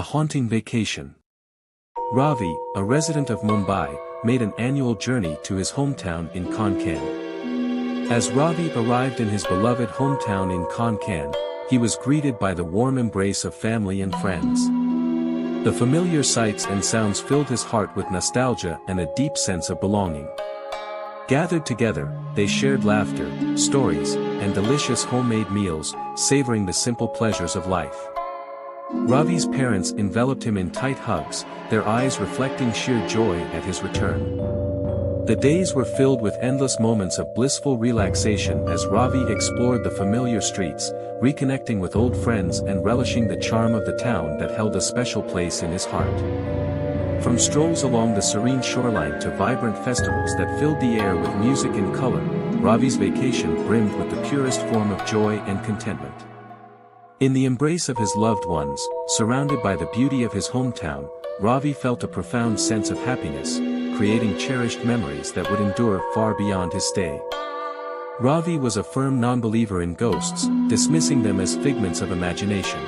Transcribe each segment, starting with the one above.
haunting vacation. Ravi, a resident of Mumbai, made an annual journey to his hometown in Konkan. As Ravi arrived in his beloved hometown in Konkan, he was greeted by the warm embrace of family and friends. The familiar sights and sounds filled his heart with nostalgia and a deep sense of belonging. Gathered together, they shared laughter, stories, and delicious homemade meals, savoring the simple pleasures of life. Ravi's parents enveloped him in tight hugs, their eyes reflecting sheer joy at his return. The days were filled with endless moments of blissful relaxation as Ravi explored the familiar streets, reconnecting with old friends and relishing the charm of the town that held a special place in his heart. From strolls along the serene shoreline to vibrant festivals that filled the air with music and color, Ravi's vacation brimmed with the purest form of joy and contentment. In the embrace of his loved ones, surrounded by the beauty of his hometown, Ravi felt a profound sense of happiness, creating cherished memories that would endure far beyond his stay. Ravi was a firm non-believer in ghosts, dismissing them as figments of imagination.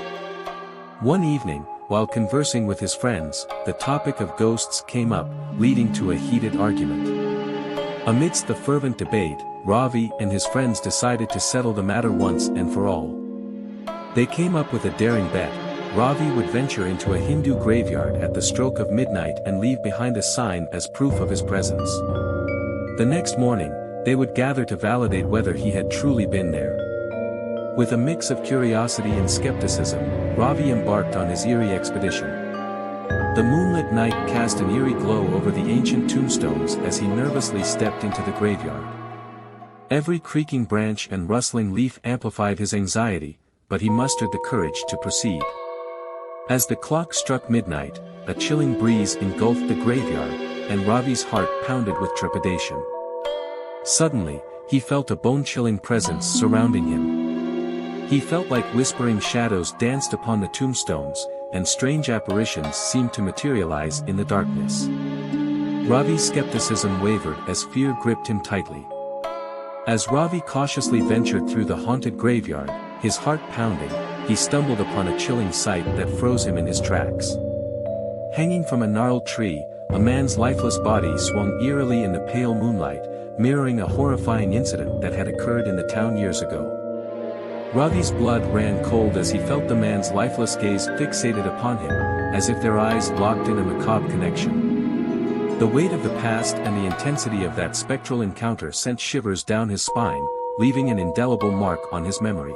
One evening, while conversing with his friends, the topic of ghosts came up, leading to a heated argument. Amidst the fervent debate, Ravi and his friends decided to settle the matter once and for all. They came up with a daring bet. Ravi would venture into a Hindu graveyard at the stroke of midnight and leave behind a sign as proof of his presence. The next morning, they would gather to validate whether he had truly been there. With a mix of curiosity and skepticism, Ravi embarked on his eerie expedition. The moonlit night cast an eerie glow over the ancient tombstones as he nervously stepped into the graveyard. Every creaking branch and rustling leaf amplified his anxiety, but he mustered the courage to proceed. As the clock struck midnight, a chilling breeze engulfed the graveyard, and Ravi's heart pounded with trepidation. Suddenly, he felt a bone-chilling presence surrounding him. He felt like whispering shadows danced upon the tombstones, and strange apparitions seemed to materialize in the darkness. Ravi's skepticism wavered as fear gripped him tightly. As Ravi cautiously ventured through the haunted graveyard, his heart pounding, he stumbled upon a chilling sight that froze him in his tracks. Hanging from a gnarled tree, a man's lifeless body swung eerily in the pale moonlight, mirroring a horrifying incident that had occurred in the town years ago. Ravi's blood ran cold as he felt the man's lifeless gaze fixated upon him, as if their eyes locked in a macabre connection. The weight of the past and the intensity of that spectral encounter sent shivers down his spine, leaving an indelible mark on his memory.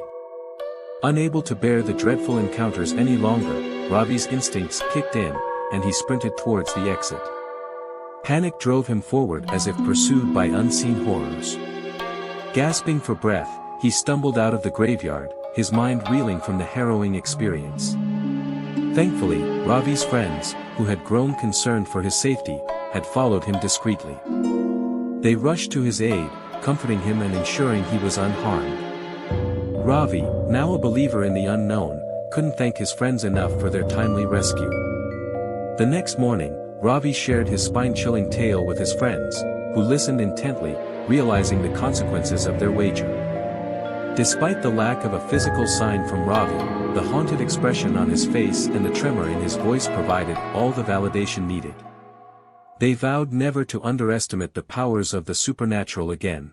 Unable to bear the dreadful encounters any longer, Ravi's instincts kicked in, and he sprinted towards the exit. Panic drove him forward as if pursued by unseen horrors. Gasping for breath, he stumbled out of the graveyard, his mind reeling from the harrowing experience. Thankfully, Ravi's friends, who had grown concerned for his safety, had followed him discreetly. They rushed to his aid, comforting him and ensuring he was unharmed. Ravi, now a believer in the unknown, couldn't thank his friends enough for their timely rescue. The next morning, Ravi shared his spine-chilling tale with his friends, who listened intently, realizing the consequences of their wager. Despite the lack of a physical sign from Ravi, the haunted expression on his face and the tremor in his voice provided all the validation needed. They vowed never to underestimate the powers of the supernatural again.